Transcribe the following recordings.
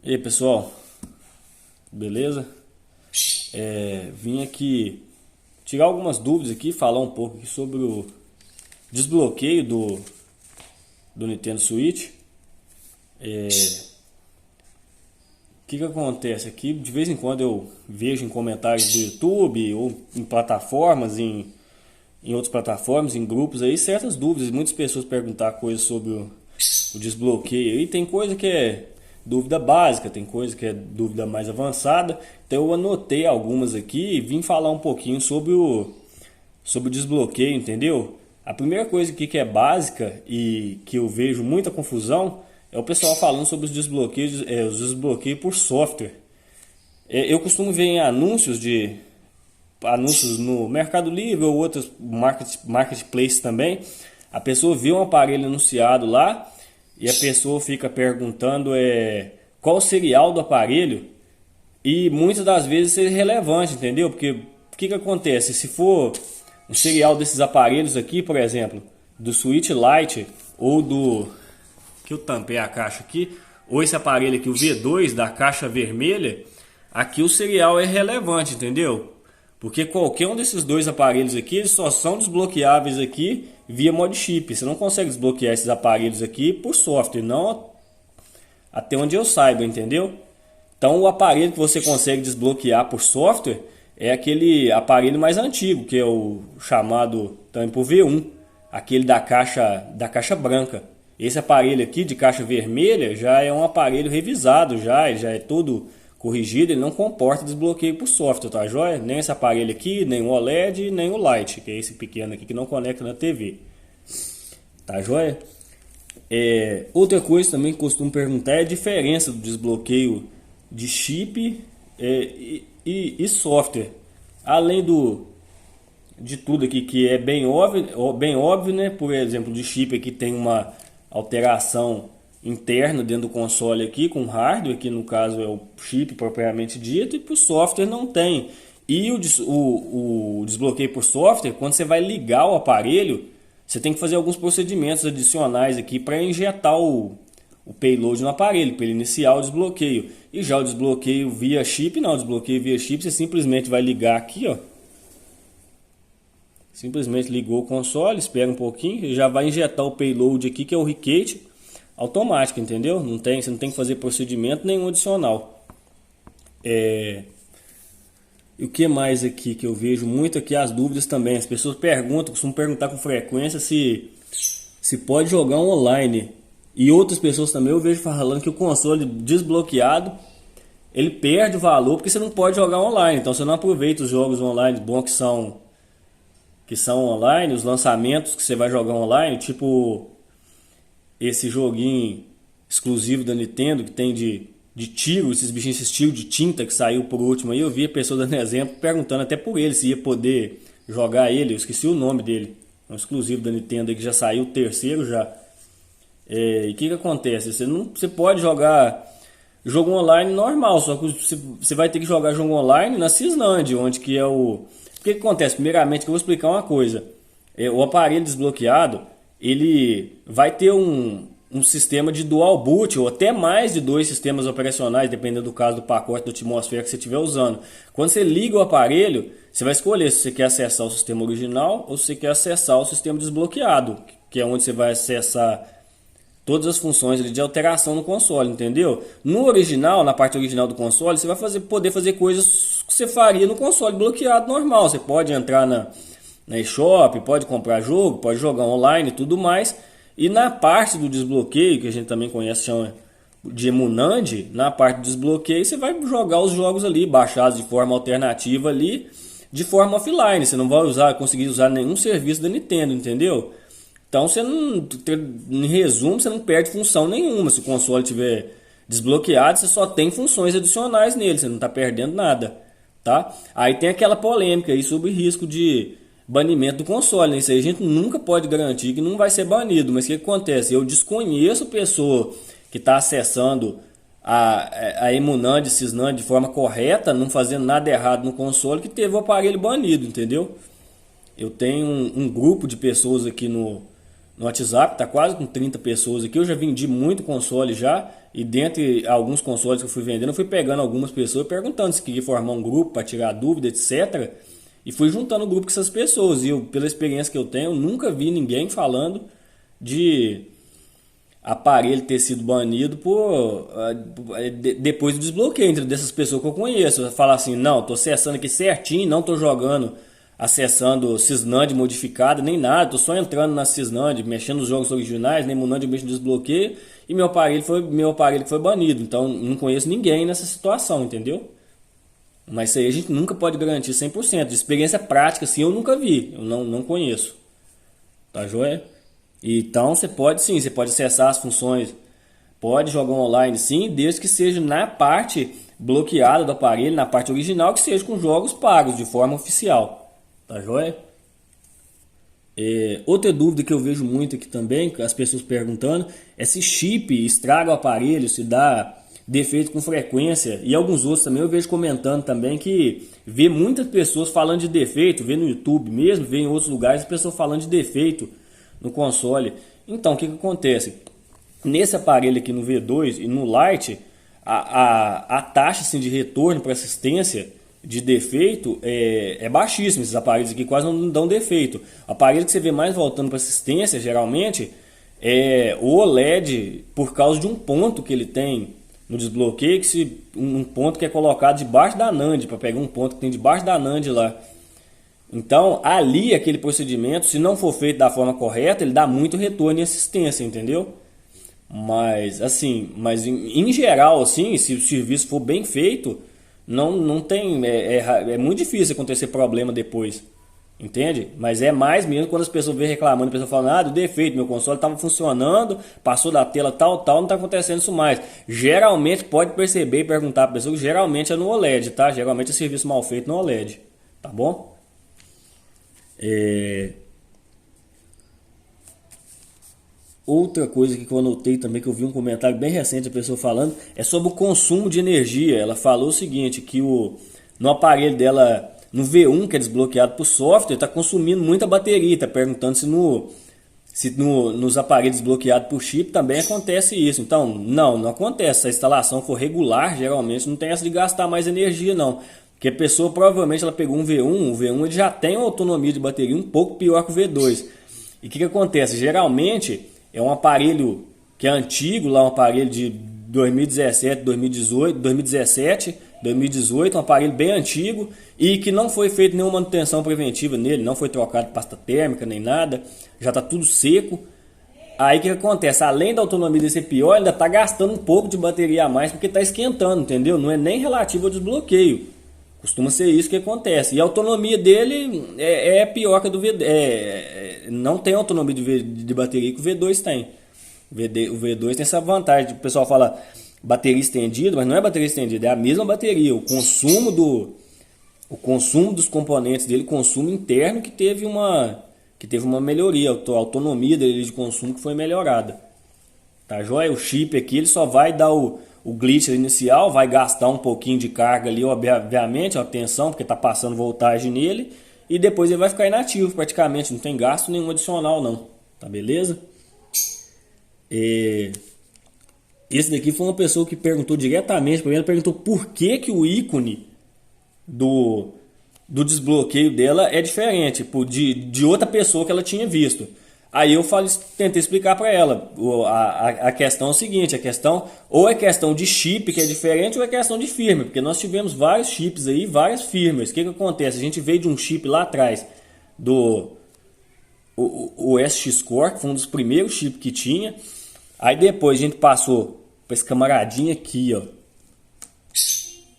E aí pessoal, beleza? Vim aqui tirar algumas dúvidas aqui, falar um pouco aqui sobre o desbloqueio do Nintendo Switch. O que acontece aqui? De vez em quando eu vejo em comentários do YouTube ou em plataformas, em outras plataformas, em grupos aí, certas dúvidas. Muitas pessoas perguntar coisas sobre o desbloqueio. E tem coisa que é dúvida básica, tem coisa que é dúvida mais avançada. Então eu anotei algumas aqui e vim falar um pouquinho sobre o desbloqueio, entendeu? A primeira coisa aqui que é básica e que eu vejo muita confusão é o pessoal falando sobre os desbloqueios por software. Eu costumo ver em anúncios no Mercado Livre ou outros marketplaces também. A pessoa vê um aparelho anunciado lá e a pessoa fica perguntando qual o serial do aparelho, e muitas das vezes isso é irrelevante, entendeu? Porque o que acontece? Se for um serial desses aparelhos aqui, por exemplo, do Switch Lite ou do que eu tampei a caixa aqui, ou esse aparelho aqui, o V2 da caixa vermelha, aqui o serial é relevante, entendeu? Porque qualquer um desses dois aparelhos aqui, eles só são desbloqueáveis aqui via mod chip. Você não consegue desbloquear esses aparelhos aqui por software, não até onde eu saiba, entendeu? Então o aparelho que você consegue desbloquear por software é aquele aparelho mais antigo, que é o chamado também por V1, aquele da caixa branca. Esse aparelho aqui de caixa vermelha já é um aparelho revisado, ele já é todo corrigido, ele não comporta desbloqueio por software, tá joia? Nem esse aparelho aqui, nem o OLED, nem o Lite, que é esse pequeno aqui que não conecta na TV. Tá joia? Outra coisa também que costumo perguntar é a diferença do desbloqueio de chip e software. Além de tudo aqui que é bem óbvio, né? Por exemplo, de chip aqui tem uma alteração interna dentro do console aqui com hardware, que no caso é o chip propriamente dito, e para o software não tem. E o desbloqueio por software, quando você vai ligar o aparelho, você tem que fazer alguns procedimentos adicionais aqui para injetar o payload no aparelho, para ele iniciar o desbloqueio. E já o desbloqueio via chip, não, o desbloqueio via chip você simplesmente vai ligar aqui, ó. Simplesmente ligou o console, espera um pouquinho e já vai injetar o payload aqui, que é o Ricket automático, entendeu? Você não tem que fazer procedimento nenhum adicional. E o que mais aqui que eu vejo muito aqui, as dúvidas também. As pessoas costumam perguntar com frequência se pode jogar online. E outras pessoas também eu vejo falando que o console desbloqueado ele perde o valor porque você não pode jogar online. Então você não aproveita os jogos online bons que são online, os lançamentos que você vai jogar online, tipo esse joguinho exclusivo da Nintendo que tem de tiro, esses bichinhos, esse tiro de tinta que saiu por último aí. Eu vi a pessoa dando exemplo, perguntando até por ele se ia poder jogar ele. Eu esqueci o nome dele, é um exclusivo da Nintendo aí que já saiu, o terceiro já. E o que acontece? Você pode jogar jogo online normal, só que você vai ter que jogar jogo online na Cisland, onde que é o... O que acontece? Primeiramente, que eu vou explicar uma coisa. O aparelho desbloqueado, ele vai ter um sistema de dual boot, ou até mais de dois sistemas operacionais, dependendo do caso do pacote da atmosfera que você estiver usando. Quando você liga o aparelho, você vai escolher se você quer acessar o sistema original ou se você quer acessar o sistema desbloqueado, que é onde você vai acessar todas as funções ali de alteração no console, entendeu? No original, na parte original do console, você vai poder fazer coisas que você faria no console bloqueado normal. Você pode entrar na eShop, pode comprar jogo, pode jogar online e tudo mais. E na parte do desbloqueio, que a gente também conhece, chama de Emunand, na parte do desbloqueio você vai jogar os jogos ali, baixados de forma alternativa ali, de forma offline. Você não vai conseguir usar nenhum serviço da Nintendo, entendeu? Então, em resumo, você não perde função nenhuma. Se o console estiver desbloqueado, você só tem funções adicionais nele, você não está perdendo nada, tá? Aí tem aquela polêmica aí sobre risco de banimento do console, né? Isso aí a gente nunca pode garantir que não vai ser banido, mas o que acontece? Eu desconheço pessoa que está acessando a Emunand, Cisnand de forma correta, não fazendo nada errado no console, que teve o aparelho banido, entendeu? Eu tenho um grupo de pessoas aqui no WhatsApp, tá quase com 30 pessoas aqui. Eu já vendi muito console já, e dentre alguns consoles que eu fui vendendo, eu fui pegando algumas pessoas perguntando se queria formar um grupo para tirar dúvida, etc. E fui juntando o grupo com essas pessoas. E eu, pela experiência que eu tenho, eu nunca vi ninguém falando de aparelho ter sido banido depois do desbloqueio entre dessas pessoas que eu conheço. Falar assim, não, tô acessando aqui certinho, não tô jogando, acessando Sysnand modificada, nem nada, tô só entrando na Sysnand, mexendo nos jogos originais, nem mudando de mexer no desbloqueio, e meu aparelho que foi banido. Então não conheço ninguém nessa situação, entendeu? Mas isso aí a gente nunca pode garantir 100%. De experiência prática, assim, eu nunca vi, eu não conheço. Tá joia? Então você pode sim, você pode acessar as funções, pode jogar online sim, desde que seja na parte bloqueada do aparelho, na parte original, que seja com jogos pagos de forma oficial. Tá joia? Outra dúvida que eu vejo muito aqui também, as pessoas perguntando, é se chip estraga o aparelho, se dá defeito com frequência. E alguns outros também eu vejo comentando também que vê muitas pessoas falando de defeito, vê no YouTube mesmo, vê em outros lugares as pessoas falando de defeito no console. Então, o que acontece? Nesse aparelho aqui no V2 e no Lite, a taxa assim, de retorno para assistência de defeito é baixíssima. Esses aparelhos aqui quase não dão defeito. O aparelho que você vê mais voltando para assistência, geralmente, é o OLED, por causa de um ponto que ele tem no desbloqueio, um ponto que é colocado debaixo da NAND, para pegar um ponto que tem debaixo da NAND lá. Então, ali, aquele procedimento, se não for feito da forma correta, ele dá muito retorno em assistência, entendeu? Mas, assim, em geral, assim, se o serviço for bem feito, não tem, é muito difícil acontecer problema depois, entende? Mas é mais mesmo quando as pessoas vêm reclamando, a pessoa falando, deu defeito, meu console estava funcionando, passou da tela tal, não está acontecendo isso mais. Geralmente, pode perceber e perguntar para a pessoa que geralmente é no OLED, tá? Geralmente é serviço mal feito no OLED, tá bom? Outra coisa que eu anotei também, que eu vi um comentário bem recente, a pessoa falando, é sobre o consumo de energia. Ela falou o seguinte, que no aparelho dela, no V1, que é desbloqueado por software, está consumindo muita bateria. Está perguntando se nos aparelhos desbloqueados por chip também acontece isso. Então, não acontece. Se a instalação for regular, geralmente não tem essa de gastar mais energia, não. Porque a pessoa provavelmente ela pegou um V1, o V1 ele já tem uma autonomia de bateria um pouco pior que o V2. E o que acontece? Geralmente é um aparelho que é antigo, lá um aparelho de 2017, 2018, 2017, 2018, um aparelho bem antigo e que não foi feita nenhuma manutenção preventiva nele, não foi trocado pasta térmica nem nada, já está tudo seco. Aí o que acontece? Além da autonomia desse pior, ainda está gastando um pouco de bateria a mais porque está esquentando, entendeu? Não é nem relativo ao desbloqueio. Costuma ser isso que acontece. E a autonomia dele é pior que a do V2. Não tem autonomia de bateria que o V2 tem. O V2 tem essa vantagem. O pessoal fala bateria estendida, mas não é bateria estendida, é a mesma bateria. O consumo dos componentes dele, consumo interno que teve uma melhoria. A autonomia dele de consumo que foi melhorada. Tá joia? O chip aqui ele só vai dar o glitch inicial, vai gastar um pouquinho de carga ali, obviamente, a tensão, porque está passando voltagem nele, e depois ele vai ficar inativo praticamente, não tem gasto nenhum adicional não, tá beleza? Esse daqui foi uma pessoa que perguntou diretamente para mim, ela perguntou por que o ícone do desbloqueio dela é diferente de outra pessoa que ela tinha visto. Aí eu tentei explicar para ela, a questão é o seguinte, ou é questão de chip que é diferente ou é questão de firmware, porque nós tivemos vários chips aí, várias firmwares. O que acontece? A gente veio de um chip lá atrás, o SX Core, que foi um dos primeiros chips que tinha, aí depois a gente passou para esse camaradinho aqui, ó,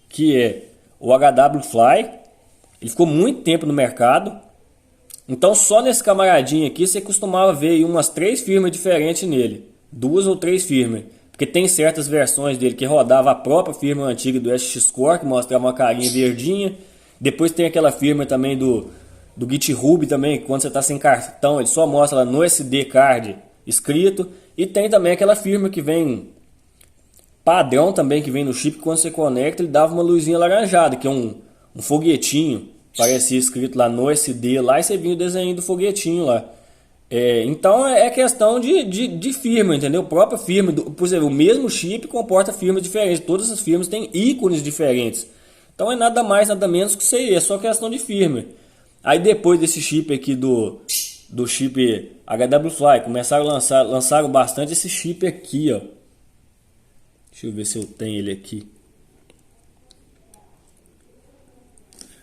que é o HW Fly, ele ficou muito tempo no mercado. Então só nesse camaradinho aqui você costumava ver aí umas 3 firmas diferentes nele. 2 ou 3 firmas. Porque tem certas versões dele que rodava a própria firma antiga do SX Core, que mostrava uma carinha verdinha. Depois tem aquela firma também do GitHub também, que quando você está sem cartão, ele só mostra lá no SD card escrito. E tem também aquela firma que vem padrão também, que vem no chip, que quando você conecta ele dava uma luzinha laranjada, que é um foguetinho. Parecia escrito lá no SD lá e você vinha o desenho do foguetinho lá. Então é questão de firma, entendeu? A própria firma, por exemplo, o mesmo chip comporta firmas diferentes, todas as firmas têm ícones diferentes. Então é nada mais, nada menos que isso aí, é só questão de firma. Aí depois desse chip aqui do chip HWFly, começaram a lançaram bastante esse chip aqui, ó. Deixa eu ver se eu tenho ele aqui.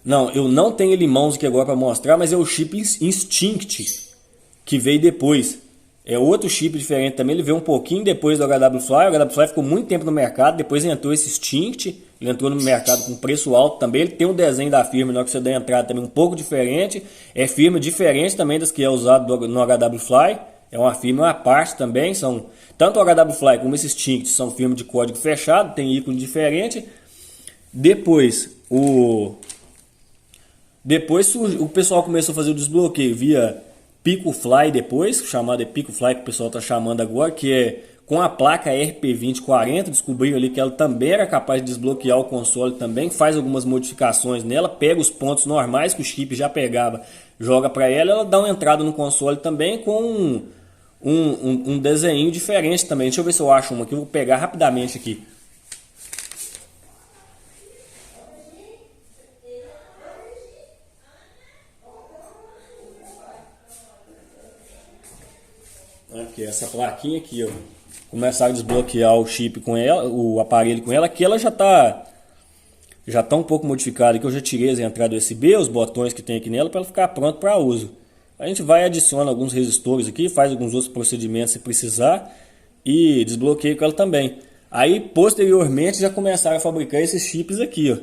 Não, eu não tenho ele em mãos aqui agora para mostrar, mas é o chip Instinct que veio depois. É outro chip diferente também, ele veio um pouquinho depois do HWFly. O HWFly ficou muito tempo no mercado, depois entrou esse Instinct, ele entrou no mercado com preço alto também. Ele tem um desenho da firma, na hora que você dá entrada também um pouco diferente. É firma diferente também das que é usado no HWFly. É uma firma à parte também, são tanto o HWFly como esse Instinct são firma de código fechado, tem ícone diferente. Depois o pessoal começou a fazer o desbloqueio via PicoFly depois, chamado PicoFly que o pessoal está chamando agora, que é com a placa RP2040, descobriram ali que ela também era capaz de desbloquear o console também, faz algumas modificações nela, pega os pontos normais que o chip já pegava, joga para ela dá uma entrada no console também com um desenho diferente também. Deixa eu ver se eu acho uma aqui, eu vou pegar rapidamente aqui. Aqui, essa plaquinha aqui, ó. Começaram a desbloquear o chip com ela, o aparelho com ela, que ela já tá um pouco modificada, que eu já tirei as entradas USB, os botões que tem aqui nela para ela ficar pronto para uso. A gente vai adiciona alguns resistores aqui, faz alguns outros procedimentos se precisar e desbloqueia com ela também. Aí posteriormente já começaram a fabricar esses chips aqui, ó,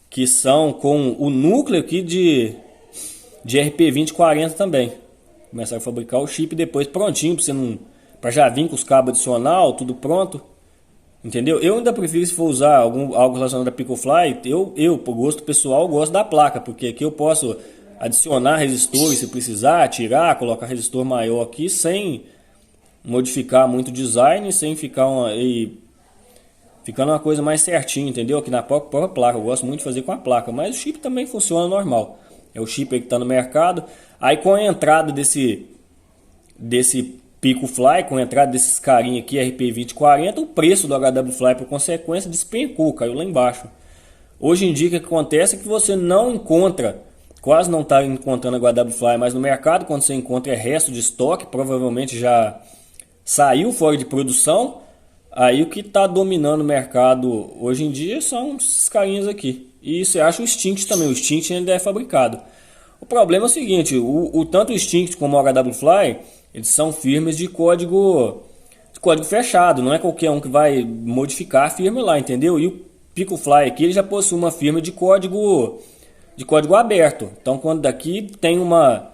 que são com o núcleo aqui de RP2040 também. Começaram a fabricar o chip depois prontinho para você não, para já vir com os cabos adicional, tudo pronto. Entendeu? Eu ainda prefiro, se for usar algo relacionado a PicoFly, eu por gosto pessoal gosto da placa, porque aqui eu posso adicionar resistores se precisar, tirar, colocar resistor maior aqui sem modificar muito o design, sem ficar ficando uma coisa mais certinha, entendeu? Aqui na própria placa, eu gosto muito de fazer com a placa, mas o chip também funciona normal. É o chip aí que está no mercado. Aí com a entrada desse PicoFly, com a entrada desses carinha aqui, RP2040, o preço do HWFly por consequência despencou, caiu lá embaixo. Hoje em dia o que acontece é que você não encontra, quase não está encontrando HWFly mais no mercado. Quando você encontra é resto de estoque, provavelmente já saiu fora de produção. Aí o que está dominando o mercado hoje em dia são esses carinhas aqui. E você acha o Instinct também, o Instinct ainda é fabricado. O problema é o seguinte, tanto o Instinct como o HWFly, eles são firmas de código fechado, não é qualquer um que vai modificar a firma lá, entendeu? E o PicoFly aqui ele já possui uma firma de código aberto. Então quando daqui tem uma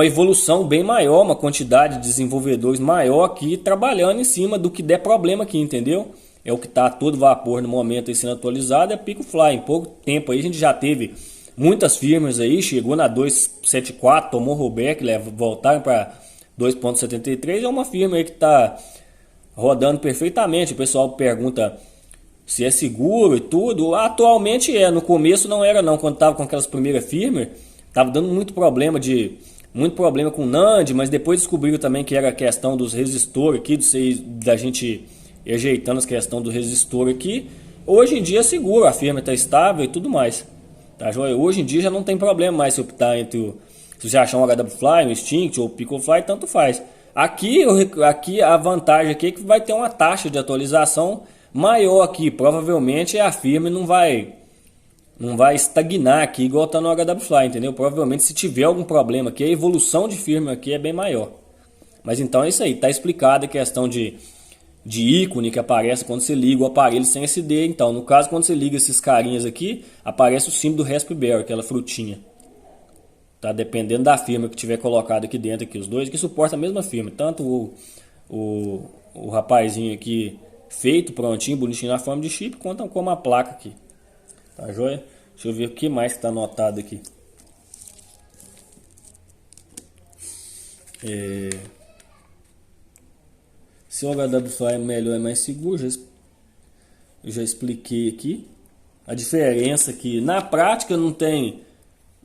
evolução bem maior, uma quantidade de desenvolvedores maior aqui trabalhando em cima do que der problema aqui, entendeu? É o que está a todo vapor no momento aí sendo atualizado, é PicoFly. Em pouco tempo aí a gente já teve muitas firmas aí, chegou na 2.74, tomou rollback, voltaram para 2.73, é uma firma aí que está rodando perfeitamente. O pessoal pergunta se é seguro e tudo. Atualmente é, no começo não era não, quando estava com aquelas primeiras firmas, estava dando muito problema com NAND, mas depois descobriram também que era a questão dos resistores aqui, da gente ajeitando as questões do resistor aqui. Hoje em dia é seguro, a firma está estável e tudo mais. Tá, joia? Hoje em dia já não tem problema mais se optar entre se você achar um HWFly, um Instinct ou PicoFly, tanto faz. Aqui a vantagem aqui é que vai ter uma taxa de atualização maior aqui. Provavelmente a firma não vai estagnar aqui igual está no HWFly, entendeu? Provavelmente se tiver algum problema aqui, a evolução de firma aqui é bem maior. Mas então é isso aí, está explicado a questão de ícone que aparece quando você liga o aparelho sem SD. Então, no caso, quando você liga esses carinhas aqui, aparece o símbolo do Raspberry, aquela frutinha. Tá? Dependendo da firma que tiver colocado aqui dentro, aqui, os dois que suporta a mesma firma. Tanto o rapazinho aqui feito, prontinho, bonitinho na forma de chip, quanto como a placa aqui. Tá joia? Deixa eu ver o que mais que está anotado aqui. Se o HWFly é melhor, é mais seguro, eu já expliquei aqui. A diferença que na prática não tem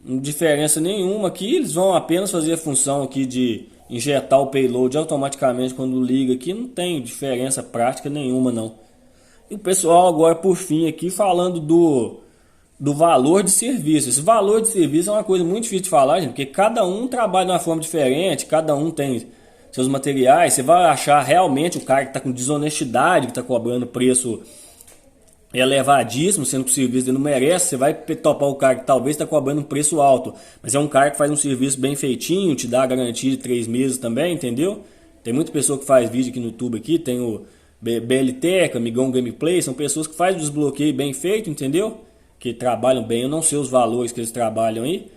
diferença nenhuma aqui, eles vão apenas fazer a função aqui de injetar o payload automaticamente quando liga aqui, não tem diferença prática nenhuma não. E o pessoal agora por fim aqui falando do valor de serviço. Esse valor de serviço é uma coisa muito difícil de falar, gente, porque cada um trabalha de uma forma diferente, cada um tem seus materiais. Você vai achar realmente o cara que está com desonestidade, que está cobrando preço elevadíssimo, sendo que o serviço dele não merece. Você vai topar o cara que talvez está cobrando um preço alto, mas é um cara que faz um serviço bem feitinho, te dá a garantia de 3 meses também, entendeu? Tem muita pessoa que faz vídeo aqui no YouTube aqui, tem o BLTech, Amigão Gameplay, são pessoas que fazem o desbloqueio bem feito, entendeu? Que trabalham bem. Eu não sei os valores que eles trabalham aí,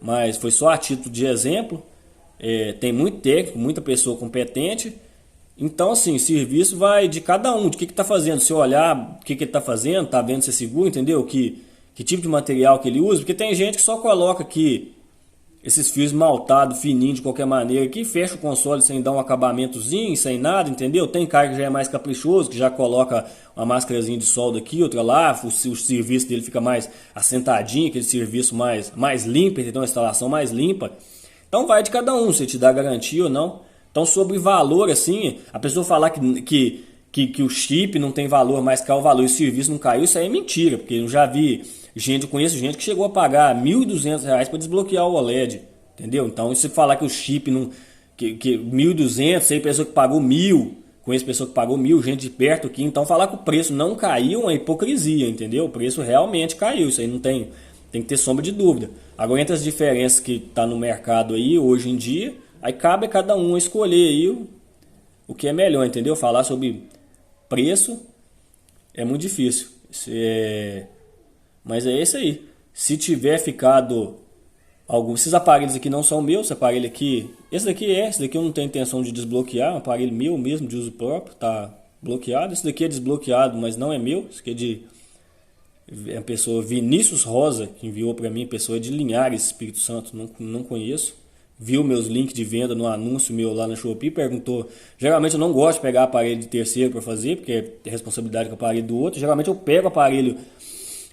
mas foi só a título de exemplo. Tem muito técnico, muita pessoa competente. Então, assim, serviço vai de cada um, de que está fazendo. Se olhar o que ele está fazendo, está vendo se é seguro, entendeu? Que tipo de material que ele usa. Porque tem gente que só coloca aqui esses fios maltados, fininhos de qualquer maneira, que fecha o console sem dar um acabamentozinho, sem nada, entendeu? Tem cara que já é mais caprichoso, que já coloca uma máscarazinha de solda aqui, outra lá, o serviço dele fica mais assentadinho, aquele serviço mais limpo, entendeu? Uma instalação mais limpa. Então vai de cada um, se te dá garantia ou não. Então sobre valor, assim, a pessoa falar que o chip não tem valor, mas caiu o valor e o serviço não caiu, isso aí é mentira, porque eu já vi gente, eu conheço gente que chegou a pagar R$ 1.200 para desbloquear o OLED, entendeu? Então se falar que o chip não, que 1.200, sei pessoa que pagou 1.000, conheço pessoa que pagou 1.000, gente de perto aqui, então falar que o preço não caiu é uma hipocrisia, entendeu? O preço realmente caiu, isso aí não tem que ter sombra de dúvida. Agora entre as diferenças que tá no mercado aí hoje em dia, aí cabe a cada um escolher aí o que é melhor, entendeu? Falar sobre preço é muito difícil. Mas é isso aí. Se tiver ficado esses aparelhos aqui não são meus, esse aparelho aqui, esse daqui eu não tenho intenção de desbloquear, é um aparelho meu mesmo, de uso próprio, tá bloqueado. Esse daqui é desbloqueado, mas não é meu, esse aqui é a pessoa Vinícius Rosa, que enviou para mim, pessoa de Linhares, Espírito Santo, não conheço. Viu meus links de venda no anúncio meu lá na Shopee, perguntou. Geralmente eu não gosto de pegar aparelho de terceiro para fazer, porque é responsabilidade com o aparelho do outro. Geralmente eu pego o aparelho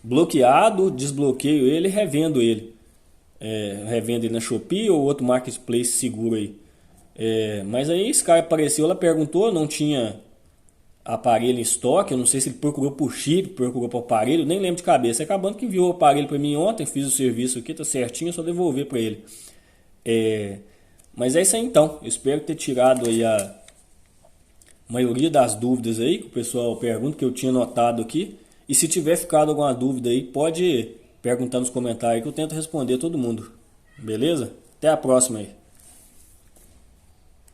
bloqueado, desbloqueio ele e revendo ele. Revendo ele na Shopee ou outro marketplace seguro aí. Mas aí esse cara apareceu, ela perguntou, não tinha aparelho em estoque, eu não sei se ele procurou por chip, procurou por aparelho, nem lembro de cabeça. Acabando que enviou o aparelho para mim ontem, fiz o serviço aqui, tá certinho, é só devolver para ele. Mas é isso aí então. Eu espero ter tirado aí a maioria das dúvidas aí que o pessoal pergunta, que eu tinha notado aqui. E se tiver ficado alguma dúvida aí, pode perguntar nos comentários que eu tento responder todo mundo. Beleza? Até a próxima aí.